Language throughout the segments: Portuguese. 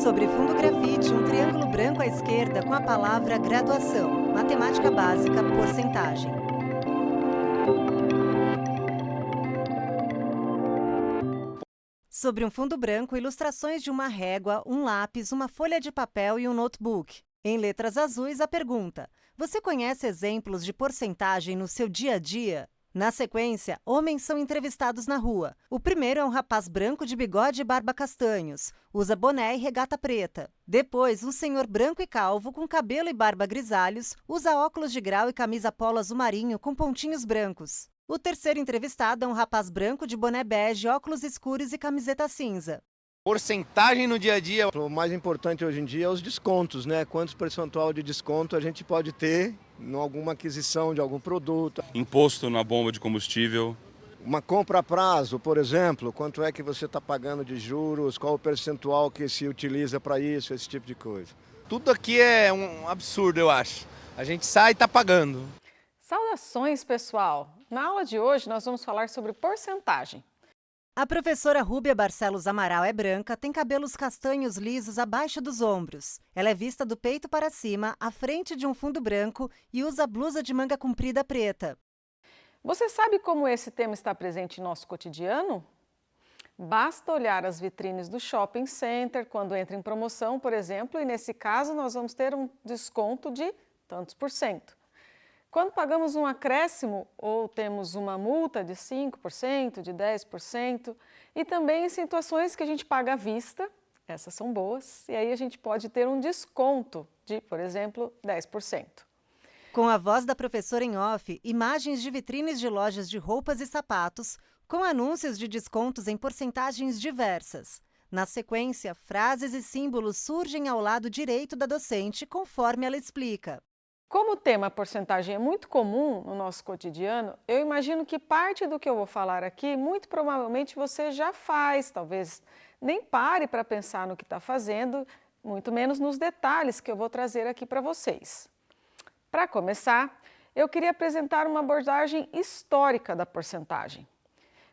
Sobre fundo grafite, um triângulo branco à esquerda com a palavra graduação. Matemática básica, porcentagem. Sobre um fundo branco, ilustrações de uma régua, um lápis, uma folha de papel e um notebook. Em letras azuis, a pergunta: você conhece exemplos de porcentagem no seu dia a dia? Na sequência, homens são entrevistados na rua. O primeiro é um rapaz branco de bigode e barba castanhos. Usa boné e regata preta. Depois, um senhor branco e calvo, com cabelo e barba grisalhos, usa óculos de grau e camisa polo azul marinho com pontinhos brancos. O terceiro entrevistado é um rapaz branco de boné bege, óculos escuros e camiseta cinza. Porcentagem no dia a dia. O mais importante hoje em dia é os descontos, né? Quantos percentual de desconto a gente pode ter em alguma aquisição de algum produto. Imposto na bomba de combustível. Uma compra a prazo, por exemplo, quanto é que você está pagando de juros, qual o percentual que se utiliza para isso, esse tipo de coisa. Tudo aqui é um absurdo, eu acho. A gente sai e está pagando. Saudações, pessoal! Na aula de hoje nós vamos falar sobre porcentagem. A professora Rúbia Barcelos Amaral é branca, tem cabelos castanhos lisos abaixo dos ombros. Ela é vista do peito para cima, à frente de um fundo branco e usa blusa de manga comprida preta. Você sabe como esse tema está presente em nosso cotidiano? Basta olhar as vitrines do shopping center quando entra em promoção, por exemplo, e nesse caso nós vamos ter um desconto de tantos por cento. Quando pagamos um acréscimo ou temos uma multa de 5%, de 10%, e também em situações que a gente paga à vista, essas são boas, e aí a gente pode ter um desconto de, por exemplo, 10%. Com a voz da professora em off, imagens de vitrines de lojas de roupas e sapatos, com anúncios de descontos em porcentagens diversas. Na sequência, frases e símbolos surgem ao lado direito da docente, conforme ela explica. Como o tema porcentagem é muito comum no nosso cotidiano, eu imagino que parte do que eu vou falar aqui, muito provavelmente você já faz, talvez nem pare para pensar no que está fazendo, muito menos nos detalhes que eu vou trazer aqui para vocês. Para começar, eu queria apresentar uma abordagem histórica da porcentagem.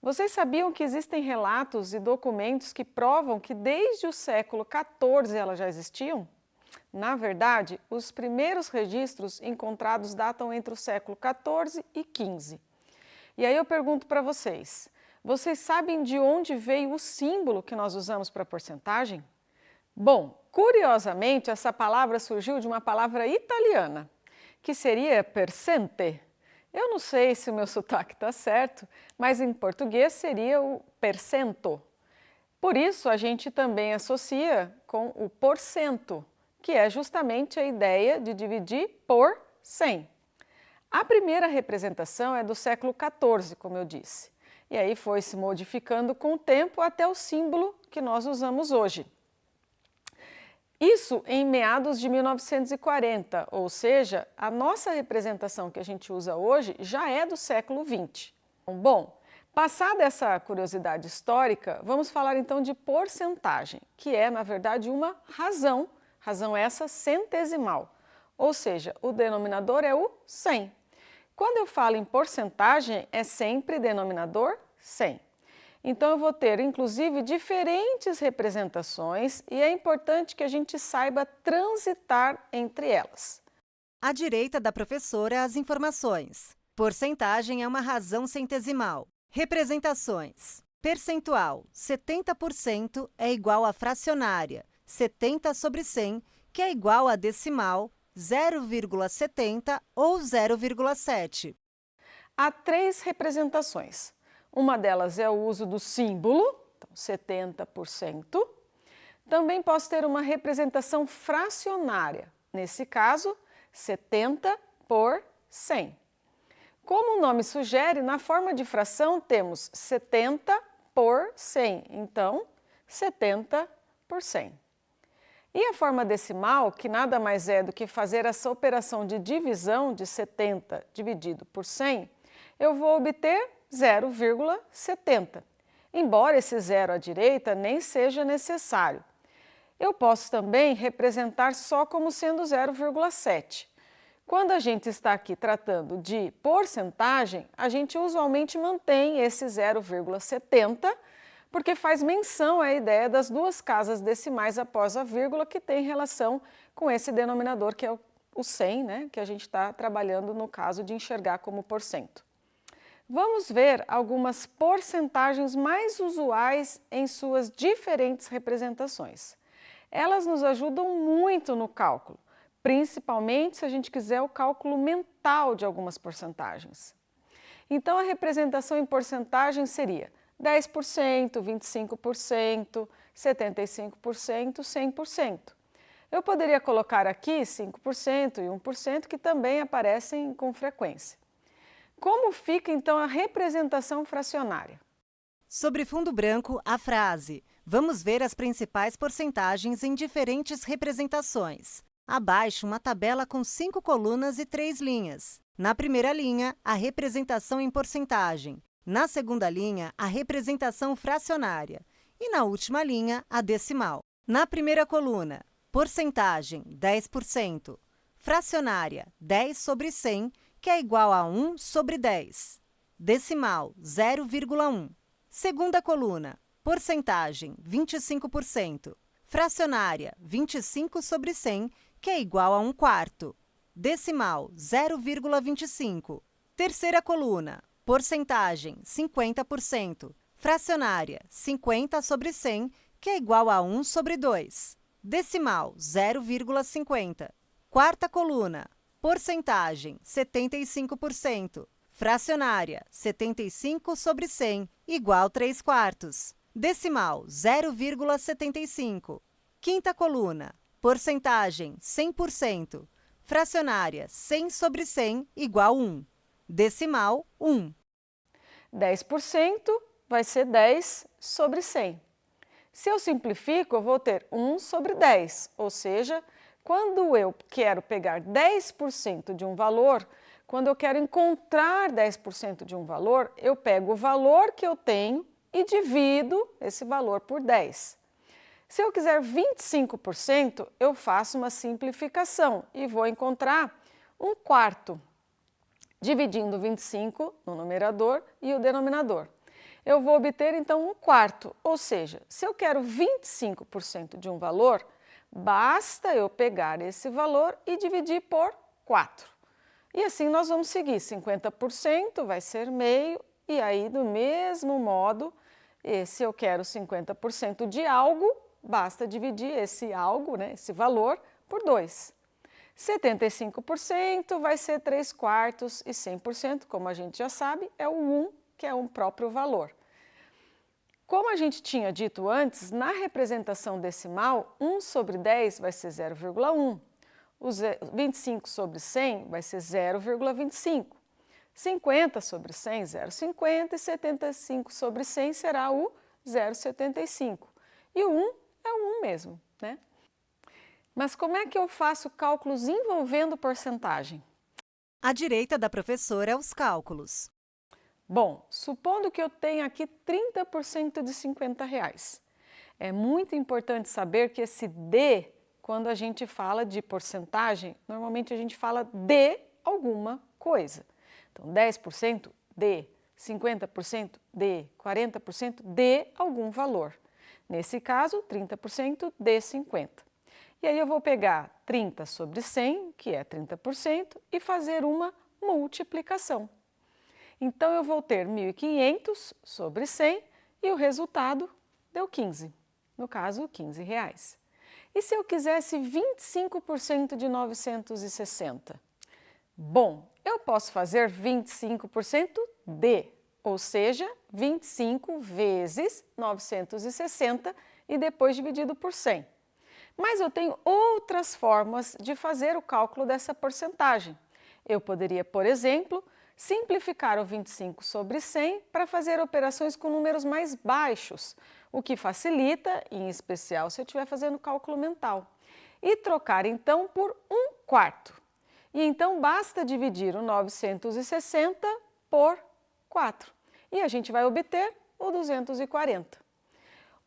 Vocês sabiam que existem relatos e documentos que provam que desde o século XIV elas já existiam? Na verdade, os primeiros registros encontrados datam entre o século XIV e XV. E aí eu pergunto para vocês, vocês sabem de onde veio o símbolo que nós usamos para porcentagem? Bom, curiosamente, essa palavra surgiu de uma palavra italiana, que seria percente. Eu não sei se o meu sotaque está certo, mas em português seria o percento. Por isso, a gente também associa com o porcento, que é justamente a ideia de dividir por 100. A primeira representação é do século XIV, como eu disse, e aí foi se modificando com o tempo até o símbolo que nós usamos hoje. Isso em meados de 1940, ou seja, a nossa representação que a gente usa hoje já é do século XX. Bom, passada essa curiosidade histórica, vamos falar então de porcentagem, que é, na verdade, uma razão essa centesimal, ou seja, o denominador é o 100. Quando eu falo em porcentagem, é sempre denominador 100. Então eu vou ter, inclusive, diferentes representações e é importante que a gente saiba transitar entre elas. À direita da professora, as informações. Porcentagem é uma razão centesimal. Representações. Percentual, 70% é igual a fracionária, 70 sobre 100, que é igual a decimal, 0,70 ou 0,7. Há três representações. Uma delas é o uso do símbolo, então 70%. Também posso ter uma representação fracionária, nesse caso, 70 por 100. Como o nome sugere, na forma de fração temos 70 por 100, então 70 por 100. E a forma decimal, que nada mais é do que fazer essa operação de divisão de 70 dividido por 100, eu vou obter 0,70. Embora esse zero à direita nem seja necessário. Eu posso também representar só como sendo 0,7. Quando a gente está aqui tratando de porcentagem, a gente usualmente mantém esse 0,70 porque faz menção à ideia das duas casas decimais após a vírgula, que tem relação com esse denominador, que é o 100, né, que a gente está trabalhando no caso de enxergar como porcento. Vamos ver algumas porcentagens mais usuais em suas diferentes representações. Elas nos ajudam muito no cálculo, principalmente se a gente quiser o cálculo mental de algumas porcentagens. Então, a representação em porcentagem seria 10%, 25%, 75%, 100%. Eu poderia colocar aqui 5% e 1%, que também aparecem com frequência. Como fica, então, a representação fracionária? Sobre fundo branco, a frase: vamos ver as principais porcentagens em diferentes representações. Abaixo, uma tabela com 5 colunas e 3 linhas. Na primeira linha, a representação em porcentagem. Na segunda linha, a representação fracionária. E na última linha, a decimal. Na primeira coluna, porcentagem, 10%. Fracionária, 10 sobre 100, que é igual a 1 sobre 10. Decimal, 0,1. Segunda coluna, porcentagem, 25%. Fracionária, 25 sobre 100, que é igual a 1/4. Decimal, 0,25. Terceira coluna, porcentagem, 50%. Fracionária, 50 sobre 100, que é igual a 1 sobre 2. Decimal, 0,50. Quarta coluna, porcentagem, 75%. Fracionária, 75 sobre 100, igual 3/4. Decimal, 0,75. Quinta coluna, porcentagem, 100%. Fracionária, 100 sobre 100, igual 1. Decimal, 1. 10% vai ser 10 sobre 100. Se eu simplifico, eu vou ter 1 sobre 10, ou seja, quando eu quero pegar 10% de um valor, quando eu quero encontrar 10% de um valor, eu pego o valor que eu tenho e divido esse valor por 10. Se eu quiser 25%, eu faço uma simplificação e vou encontrar 1/4, dividindo 25 no numerador e o denominador. Eu vou obter, então, 1/4, ou seja, se eu quero 25% de um valor, basta eu pegar esse valor e dividir por 4. E assim nós vamos seguir, 50% vai ser meio, e aí do mesmo modo, se eu quero 50% de algo, basta dividir esse algo, né, esse valor, por 2. 75% vai ser 3/4 e 100%, como a gente já sabe, é o 1, que é um próprio valor. Como a gente tinha dito antes, na representação decimal, 1 sobre 10 vai ser 0,1. O 25 sobre 100 vai ser 0,25. 50 sobre 100, 0,50 e 75 sobre 100 será o 0,75. E o 1 é o 1 mesmo, né? Mas como é que eu faço cálculos envolvendo porcentagem? À direita da professora, os cálculos. Bom, supondo que eu tenha aqui 30% de R$50. É muito importante saber que esse D, quando a gente fala de porcentagem, normalmente a gente fala de alguma coisa. Então, 10% de, 50% de, 40% de algum valor. Nesse caso, 30% de 50. E aí eu vou pegar 30 sobre 100, que é 30%, e fazer uma multiplicação. Então, eu vou ter 1.500 sobre 100 e o resultado deu 15, no caso, R$15. E se eu quisesse 25% de 960? Bom, eu posso fazer 25% de, ou seja, 25 vezes 960 e depois dividido por 100. Mas eu tenho outras formas de fazer o cálculo dessa porcentagem. Eu poderia, por exemplo, simplificar o 25 sobre 100 para fazer operações com números mais baixos, o que facilita, em especial se eu estiver fazendo cálculo mental. E trocar então por 1/4. E então basta dividir o 960 por 4. E a gente vai obter o 240.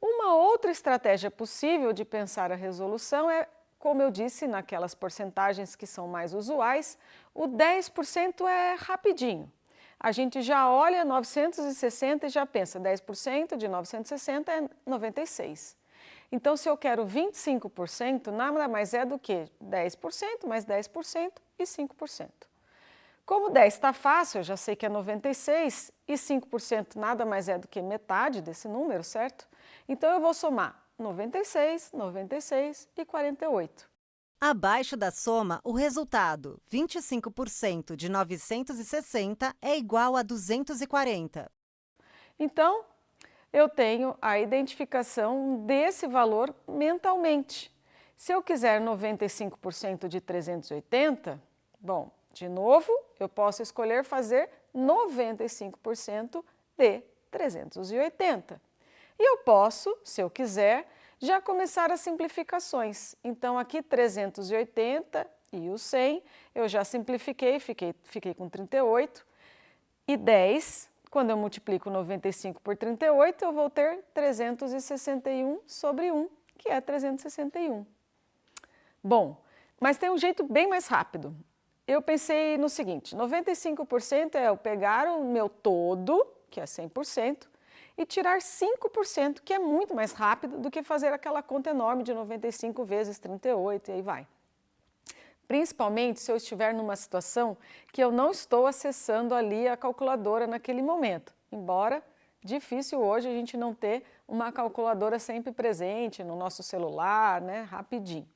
Uma outra estratégia possível de pensar a resolução é, como eu disse, naquelas porcentagens que são mais usuais, o 10% é rapidinho. a gente já olha 960 e já pensa 10% de 960 é 96. Então, se eu quero 25%, nada mais é do que 10% mais 10% e 5%. Como 10 está fácil, eu já sei que é 96 e 5% nada mais é do que metade desse número, certo? Então, eu vou somar 96, 96 e 48. Abaixo da soma, o resultado, 25% de 960 é igual a 240. Então, eu tenho a identificação desse valor mentalmente. Se eu quiser 95% de 380, bom, de novo, eu posso escolher fazer 95% de 380. E eu posso, se eu quiser, já começar as simplificações. Então, aqui 380 e o 100, eu já simplifiquei, fiquei com 38. E 10, quando eu multiplico 95 por 38, eu vou ter 361 sobre 1, que é 361. Bom, mas tem um jeito bem mais rápido. Eu pensei no seguinte, 95% é eu pegar o meu todo, que é 100%, e tirar 5%, que é muito mais rápido do que fazer aquela conta enorme de 95 vezes 38 e aí vai. Principalmente se eu estiver numa situação que eu não estou acessando ali a calculadora naquele momento. Embora difícil hoje a gente não ter uma calculadora sempre presente no nosso celular, né, rapidinho.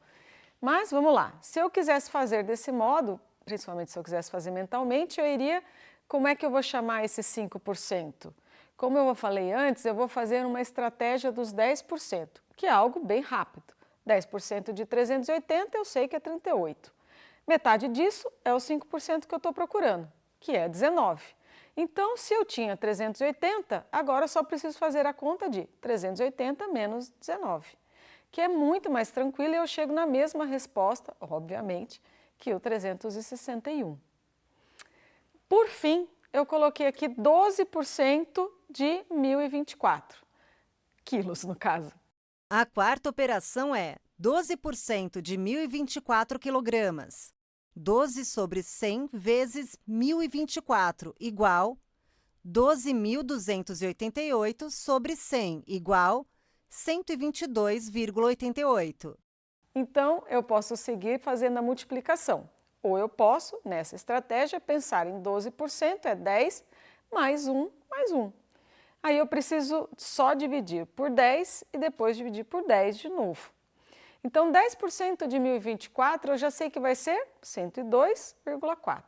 Mas vamos lá, se eu quisesse fazer desse modo, principalmente se eu quisesse fazer mentalmente, eu iria, como é que eu vou chamar esse 5%? Como eu falei antes, eu vou fazer uma estratégia dos 10%, que é algo bem rápido. 10% de 380 eu sei que é 38. Metade disso é o 5% que eu estou procurando, que é 19. Então, se eu tinha 380, agora eu só preciso fazer a conta de 380 menos 19, que é muito mais tranquilo e eu chego na mesma resposta, obviamente, que o 361. Por fim, eu coloquei aqui 12% de 1024 quilos, no caso. A quarta operação é 12% de 1024 quilogramas. 12 sobre 100 vezes 1024 igual 12.288 sobre 100 igual 122,88. Então, eu posso seguir fazendo a multiplicação. Ou eu posso, nessa estratégia, pensar em 12%, é 10, mais 1, mais 1. Aí eu preciso só dividir por 10 e depois dividir por 10 de novo. Então, 10% de 1024 eu já sei que vai ser 102,4.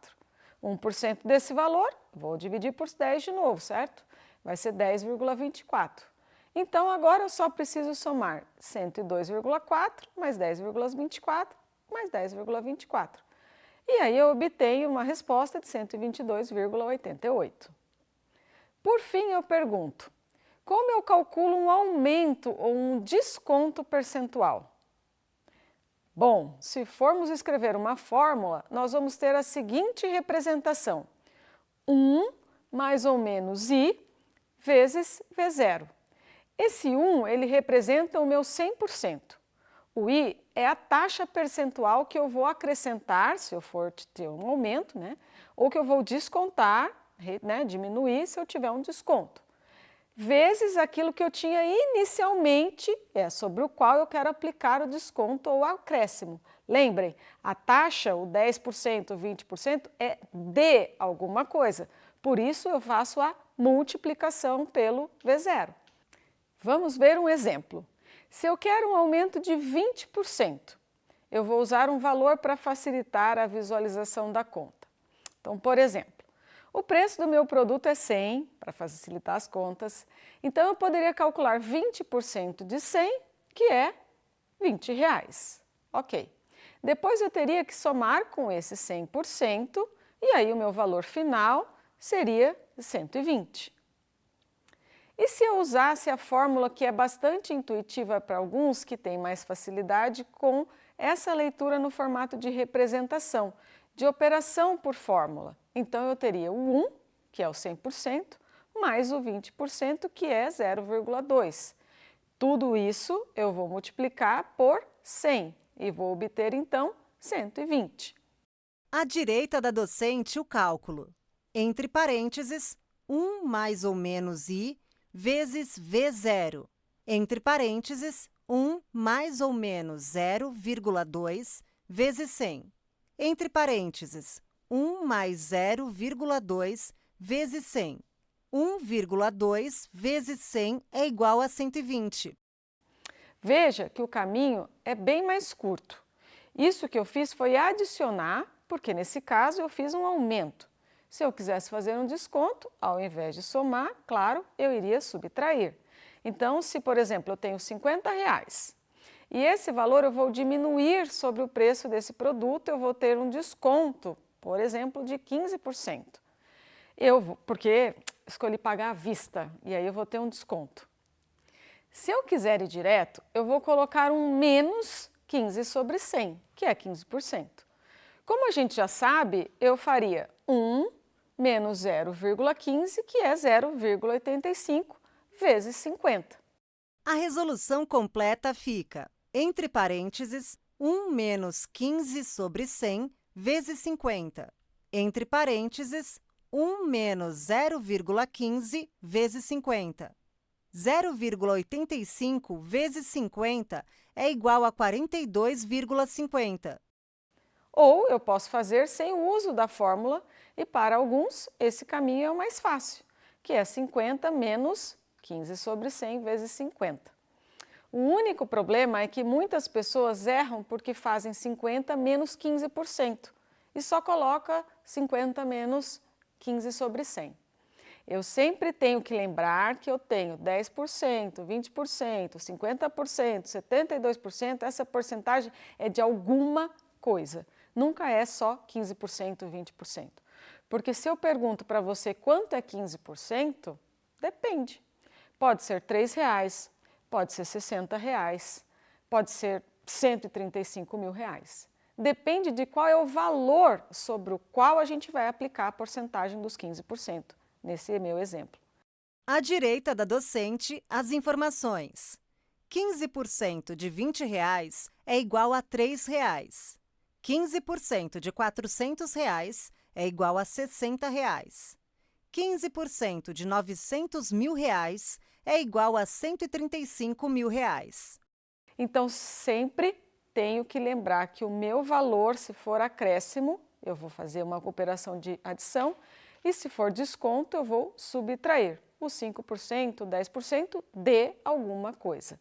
1% desse valor, vou dividir por 10 de novo, certo? Vai ser 10,24. Então, agora eu só preciso somar 102,4 mais 10,24 mais 10,24. E aí eu obtenho uma resposta de 122,88. Por fim, eu pergunto, como eu calculo um aumento ou um desconto percentual? Bom, se formos escrever uma fórmula, nós vamos ter a seguinte representação. 1 mais ou menos I vezes V0. Esse 1, ele representa o meu 100%. O I é a taxa percentual que eu vou acrescentar, se eu for ter um aumento, né? Ou que eu vou descontar, né? Diminuir se eu tiver um desconto. Vezes aquilo que eu tinha inicialmente, sobre o qual eu quero aplicar o desconto ou acréscimo. Lembrem, a taxa, o 10%, o 20%, é de alguma coisa. Por isso, eu faço a multiplicação pelo V0. Vamos ver um exemplo. Se eu quero um aumento de 20%, eu vou usar um valor para facilitar a visualização da conta. Então, por exemplo, o preço do meu produto é 100, para facilitar as contas, então eu poderia calcular 20% de 100, que é R$20. Ok. Depois eu teria que somar com esse 100%, e aí o meu valor final seria 120. E se eu usasse a fórmula que é bastante intuitiva para alguns que têm mais facilidade com essa leitura no formato de representação, de operação por fórmula? Então eu teria o 1, que é o 100%, mais o 20%, que é 0,2. Tudo isso eu vou multiplicar por 100 e vou obter então 120. À direita da docente, o cálculo. entre parênteses, 1 mais ou menos I vezes V0, entre parênteses, 1 mais ou menos 0,2 vezes 100, entre parênteses, 1 mais 0,2 vezes 100. 1,2 vezes 100 é igual a 120. Veja que o caminho é bem mais curto. Isso que eu fiz foi adicionar, porque nesse caso eu fiz um aumento. Se eu quisesse fazer um desconto, ao invés de somar, claro, eu iria subtrair. Então, se, por exemplo, eu tenho R$50 e esse valor eu vou diminuir sobre o preço desse produto, eu vou ter um desconto, por exemplo, de 15%. Porque escolhi pagar à vista e aí eu vou ter um desconto. Se eu quiser ir direto, eu vou colocar um menos 15 sobre 100, que é 15%. Como a gente já sabe, eu faria 1 menos 0,15, que é 0,85 vezes 50. A resolução completa fica, entre parênteses, 1 menos 15 sobre 100 vezes 50, entre parênteses, 1 menos 0,15 vezes 50. 0,85 vezes 50 é igual a 42,50. Ou eu posso fazer sem o uso da fórmula e para alguns esse caminho é o mais fácil, que é 50 menos 15 sobre 100 vezes 50. O único problema é que muitas pessoas erram porque fazem 50 menos 15% e só coloca 50 menos 15 sobre 100. Eu sempre tenho que lembrar que eu tenho 10%, 20%, 50%, 72%, essa porcentagem é de alguma coisa. Nunca é só 15%, 20%. Porque se eu pergunto para você quanto é 15%, depende. Pode ser R$3, pode ser R$60, pode ser R$135 mil. Depende de qual é o valor sobre o qual a gente vai aplicar a porcentagem dos 15%, nesse meu exemplo. À direita da docente, as informações. 15% de R$20 é igual a R$3. 15% de R$400 é igual a R$60. 15% de R$900 mil é igual a R$135 mil. Então, sempre tenho que lembrar que o meu valor, se for acréscimo, eu vou fazer uma operação de adição, e se for desconto, eu vou subtrair os 5%, 10% de alguma coisa.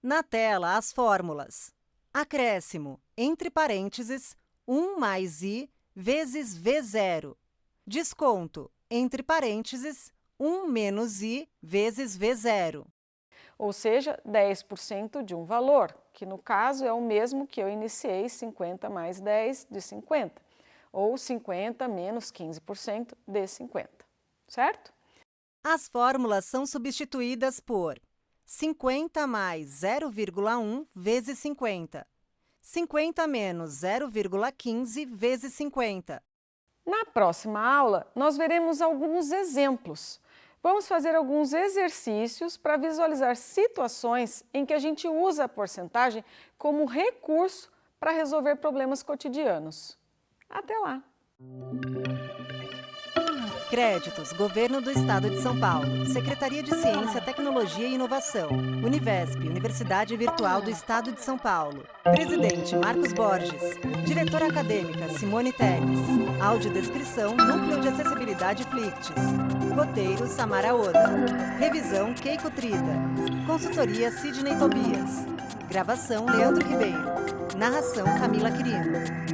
Na tela, as fórmulas. Acréscimo, entre parênteses, 1 mais I vezes V0. Desconto, entre parênteses, 1 menos I vezes V0. Ou seja, 10% de um valor, que no caso é o mesmo que eu iniciei 50 mais 10 de 50, ou 50 menos 15% de 50, certo? As fórmulas são substituídas por 50 mais 0,1 vezes 50, 50 menos 0,15 vezes 50. Na próxima aula, nós veremos alguns exemplos. Vamos fazer alguns exercícios para visualizar situações em que a gente usa a porcentagem como recurso para resolver problemas cotidianos. Até lá! Créditos: Governo do Estado de São Paulo, Secretaria de Ciência, Tecnologia e Inovação, Univesp, Universidade Virtual do Estado de São Paulo. Presidente: Marcos Borges. Diretora acadêmica: Simone Teles. Audiodescrição: Núcleo de Acessibilidade Flicts. Roteiro: Samara Oda. Revisão: Keiko Trida. Consultoria: Sidney Tobias. Gravação: Leandro Ribeiro. Narração: Camila Quirino.